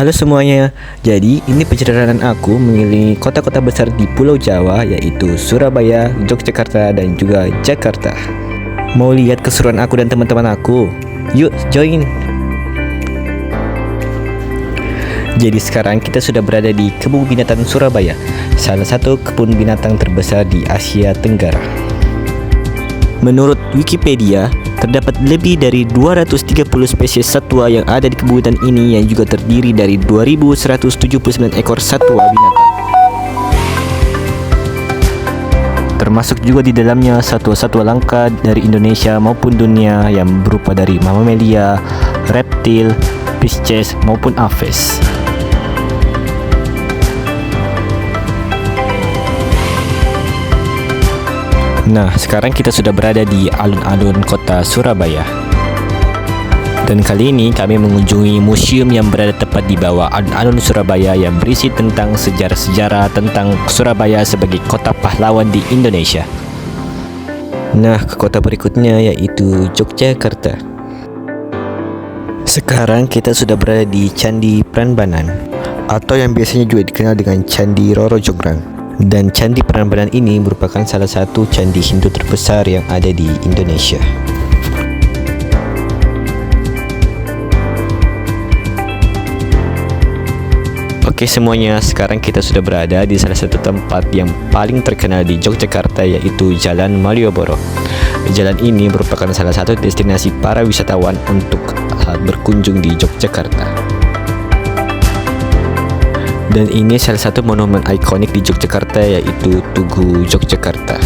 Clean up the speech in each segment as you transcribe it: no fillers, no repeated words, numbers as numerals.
Halo semuanya, jadi ini perjalanan aku mengelilingi kota-kota besar di Pulau Jawa, yaitu Surabaya, Yogyakarta, dan juga Jakarta. Mau lihat keseruan aku dan teman-teman aku? Yuk join! Jadi sekarang kita sudah berada di Kebun Binatang Surabaya, salah satu kebun binatang terbesar di Asia Tenggara. Menurut Wikipedia, terdapat lebih dari 230 spesies satwa yang ada di kebun ini, yang juga terdiri dari 2179 ekor satwa binatang. Termasuk juga di dalamnya satwa-satwa langka dari Indonesia maupun dunia yang berupa dari mamalia, reptil, pisces maupun aves. Nah, sekarang kita sudah berada di alun-alun kota Surabaya. Dan kali ini kami mengunjungi museum yang berada tepat di bawah alun-alun Surabaya yang berisi tentang sejarah-sejarah tentang Surabaya sebagai kota pahlawan di Indonesia. Nah, ke kota berikutnya yaitu Yogyakarta. Sekarang kita sudah berada di Candi Prambanan, atau yang biasanya juga dikenal dengan Candi Roro Jonggrang. Dan Candi Prambanan ini merupakan salah satu candi Hindu terbesar yang ada di Indonesia. Oke semuanya, sekarang kita sudah berada di salah satu tempat yang paling terkenal di Yogyakarta, yaitu Jalan Malioboro. Jalan ini merupakan salah satu destinasi para wisatawan untuk berkunjung di Yogyakarta. Dan ini salah satu monumen ikonik di Yogyakarta, yaitu Tugu Yogyakarta.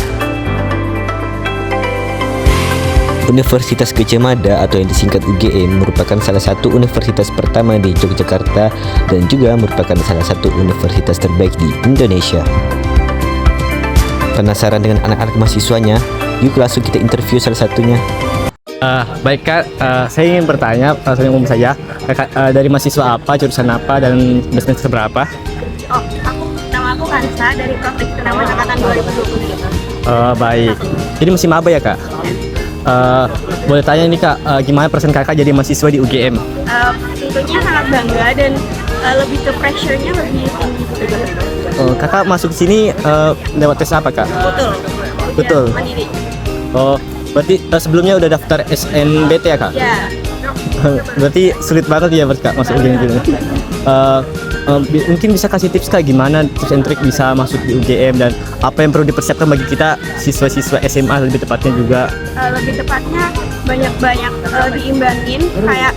Universitas Gadjah Mada atau yang disingkat UGM merupakan salah satu universitas pertama di Yogyakarta dan juga merupakan salah satu universitas terbaik di Indonesia. Penasaran dengan anak-anak mahasiswanya? Yuk langsung kita interview salah satunya. Baik Kak, saya ingin bertanya, saya umum saja, Kak, dari mahasiswa apa, jurusan apa, dan semester berapa? Nama aku Kansa dari Prof. Kenaman Angkatan 2020. Baik, jadi masih maba ya Kak? Boleh tanya nih Kak, gimana perasaan Kakak jadi mahasiswa di UGM? Tentunya sangat bangga dan lebih ke pressure-nya lebih tinggi. Kakak masuk sini lewat tes apa Kak? Betul. Mandiri. Berarti sebelumnya udah daftar SNBT ya Kak? Ya. Berarti sulit banget ya Kak masuk UGM ini. Mungkin bisa kasih tips Kak, gimana tips and trick bisa masuk di UGM dan apa yang perlu dipersiapkan bagi kita siswa-siswa SMA lebih tepatnya juga? Lebih tepatnya banyak-banyak diimbangin, kayak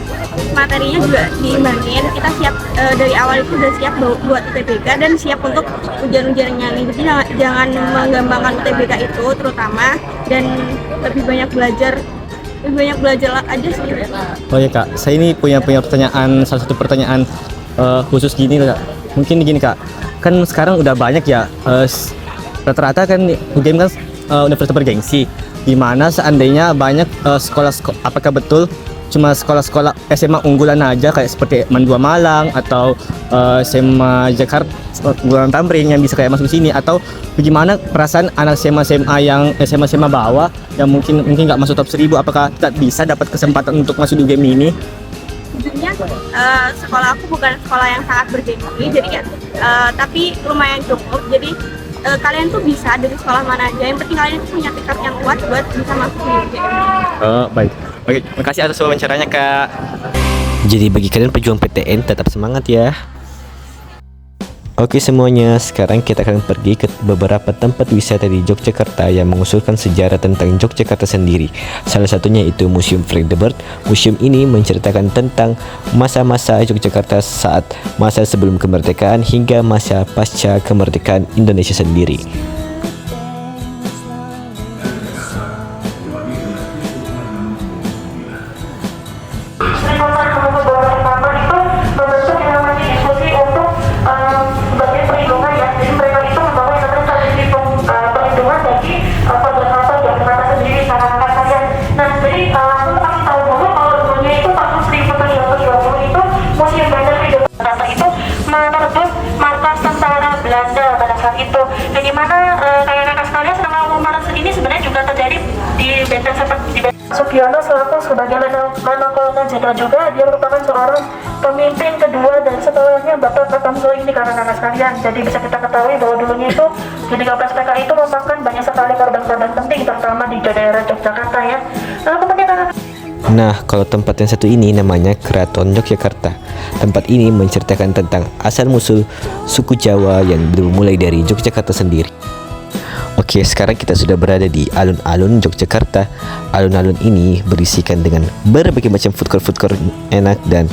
materinya juga diimbangin. Kita siap dari awal itu udah siap buat UTBK dan siap untuk ujian-ujian yang ini. Jadi jangan menggampangkan UTBK itu terutama, dan lebih banyak belajar aja sih. Oh ya Kak, saya ini punya pertanyaan, salah satu pertanyaan khusus gini Kak. Mungkin gini Kak, kan sekarang udah banyak ya rata-rata kan UGM kan universitas bergengsi, dimana seandainya banyak sekolah, apakah betul cuma sekolah-sekolah SMA unggulan aja kayak seperti Mandua Malang atau SMA Jakarta unggulan Tamrin yang bisa kayak masuk sini, atau bagaimana perasaan anak SMA yang SMA bawah yang mungkin nggak masuk top 1000, apakah tidak bisa dapat kesempatan untuk masuk di UGM ini? Sejujurnya sekolah aku bukan sekolah yang sangat bergengsi, jadi ya tapi lumayan cukup. Jadi kalian tuh bisa dari sekolah mana aja, yang penting kalian tuh punya tekad yang kuat buat bisa masuk di UGM. Baik. Oke, makasih atas wawancaranya Kak. Jadi bagi kalian pejuang PTN, tetap semangat ya. Oke semuanya, sekarang kita akan pergi ke beberapa tempat wisata di Yogyakarta yang mengusulkan sejarah tentang Yogyakarta sendiri. Salah satunya itu Museum Frank the Bird. Museum ini menceritakan tentang masa-masa Yogyakarta saat masa sebelum kemerdekaan hingga masa pasca kemerdekaan Indonesia sendiri. Belanda pada saat itu, dan dimana kayak kakak sekalian selama umum ini sebenarnya juga terjadi di dan seperti Sugiono selaku sebagai Manakala Jenderal juga, dia merupakan seorang pemimpin kedua dan setelahnya Bapak Pratamso ini kawan-kawan sekalian. Jadi bisa kita ketahui bahwa dulunya itu di 13 PKI itu merupakan banyak sekali korban-korban penting, terutama di daerah Yogyakarta ya. Lalu kemudian Nah, kalau tempat yang satu ini namanya Keraton Yogyakarta. Tempat ini menceritakan tentang asal-musul suku Jawa yang dimulai dari Yogyakarta sendiri. Oke, sekarang kita sudah berada di alun-alun Yogyakarta. Alun-alun ini berisikan dengan berbagai macam food court enak dan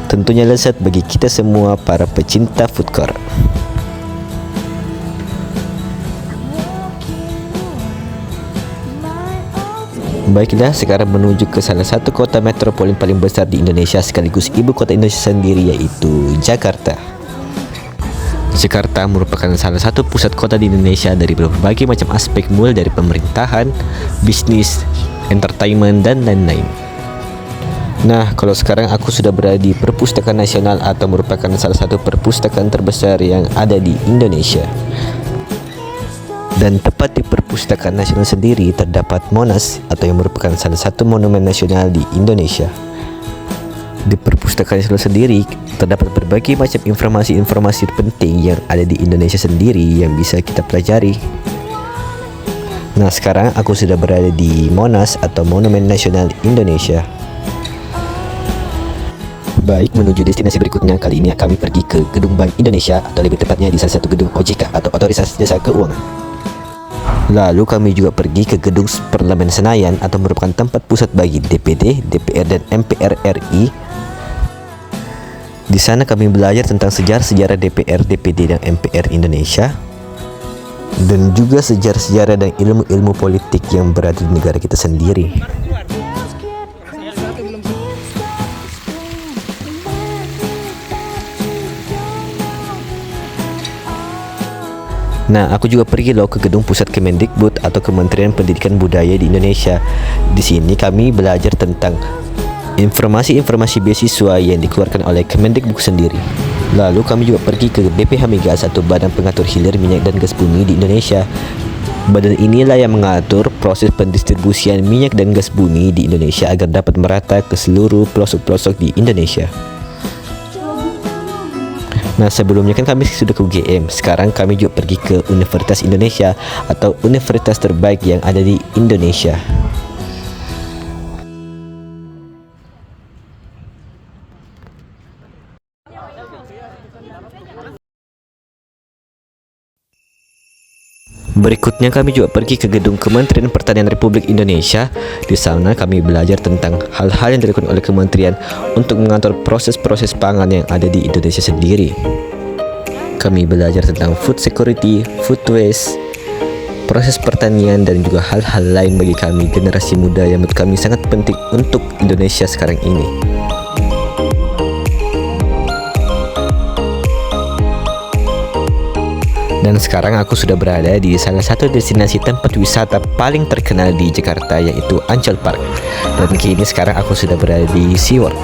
tentunya lezat bagi kita semua para pecinta food court. Baiklah, sekarang menuju ke salah satu kota metropolitan paling besar di Indonesia sekaligus ibu kota Indonesia sendiri, yaitu Jakarta. Jakarta merupakan salah satu pusat kota di Indonesia dari berbagai macam aspek, mulai dari pemerintahan, bisnis, entertainment, dan lain-lain. Nah, kalau sekarang aku sudah berada di Perpustakaan Nasional atau merupakan salah satu perpustakaan terbesar yang ada di Indonesia. Dan tepat di Perpustakaan Nasional sendiri terdapat Monas atau yang merupakan salah satu monumen nasional di Indonesia. Di Perpustakaan Nasional sendiri terdapat berbagai macam informasi-informasi penting yang ada di Indonesia sendiri yang bisa kita pelajari. Nah, sekarang aku sudah berada di Monas atau Monumen Nasional Indonesia. Baik, menuju destinasi berikutnya. Kali ini kami pergi ke Gedung Bank Indonesia atau lebih tepatnya di salah satu gedung OJK atau Otoritas Jasa Keuangan. Lalu kami juga pergi ke Gedung Parlemen Senayan atau merupakan tempat pusat bagi DPD, DPR, dan MPR RI. Di sana kami belajar tentang sejarah-sejarah DPR, DPD, dan MPR Indonesia, dan juga sejarah-sejarah dan ilmu-ilmu politik yang berada di negara kita sendiri. Nah, aku juga pergi loh ke gedung pusat Kemendikbud atau Kementerian Pendidikan Budaya di Indonesia. Di sini kami belajar tentang informasi-informasi beasiswa yang dikeluarkan oleh Kemendikbud sendiri. Lalu kami juga pergi ke BPH Migas atau Badan Pengatur Hilir Minyak dan Gas Bumi di Indonesia. Badan inilah yang mengatur proses pendistribusian minyak dan gas bumi di Indonesia agar dapat merata ke seluruh pelosok-pelosok di Indonesia. Nah, sebelumnya kan kami sudah ke UGM. Sekarang kami juga pergi ke Universitas Indonesia atau universitas terbaik yang ada di Indonesia. Berikutnya kami juga pergi ke gedung Kementerian Pertanian Republik Indonesia. Di sana kami belajar tentang hal-hal yang dilakukan oleh kementerian untuk mengatur proses-proses pangan yang ada di Indonesia sendiri. Kami belajar tentang food security, food waste, proses pertanian, dan juga hal-hal lain bagi kami generasi muda yang menurut kami sangat penting untuk Indonesia sekarang ini. Dan sekarang aku sudah berada di salah satu destinasi tempat wisata paling terkenal di Jakarta, yaitu Ancol Park. Dan kini sekarang aku sudah berada di SeaWorld.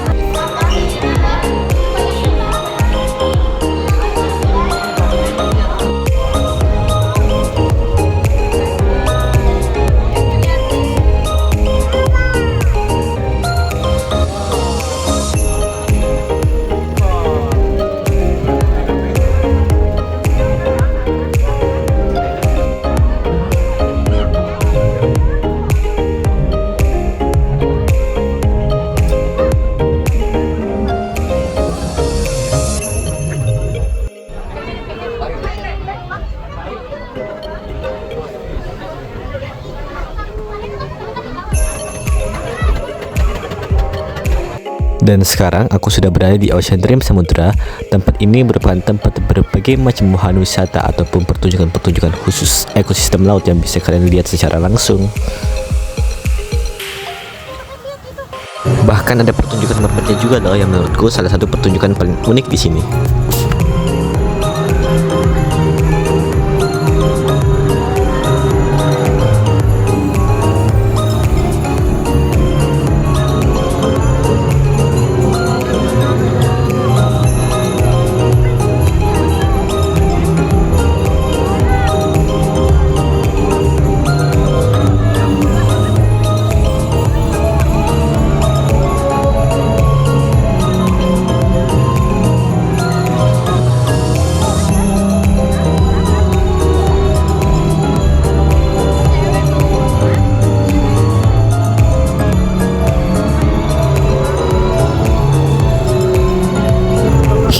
Dan sekarang aku sudah berada di Ocean Dream Samudra. Tempat ini merupakan tempat berbagai macam wahana wisata ataupun pertunjukan-pertunjukan khusus ekosistem laut yang bisa kalian lihat secara langsung. Bahkan ada pertunjukan mermaidnya juga loh, yang menurutku salah satu pertunjukan paling unik di sini.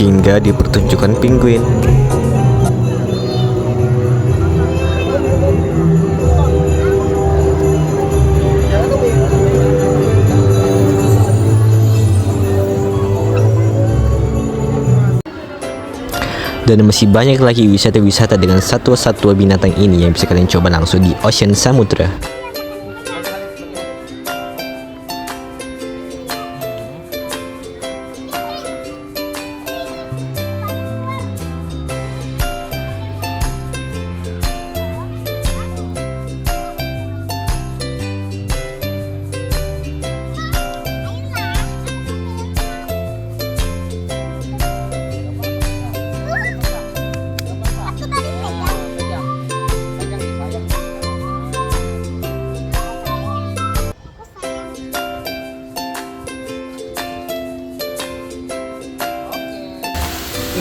hingga di pertunjukan penguin. Dan masih banyak lagi wisata-wisata dengan satwa-satwa binatang ini yang bisa kalian coba langsung di Ocean Samudra.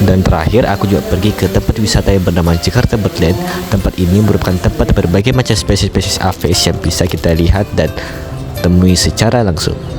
Dan terakhir aku juga pergi ke tempat wisata yang bernama Jakarta Birdland. Tempat ini merupakan tempat berbagai macam spesies-spesies aves yang bisa kita lihat dan temui secara langsung.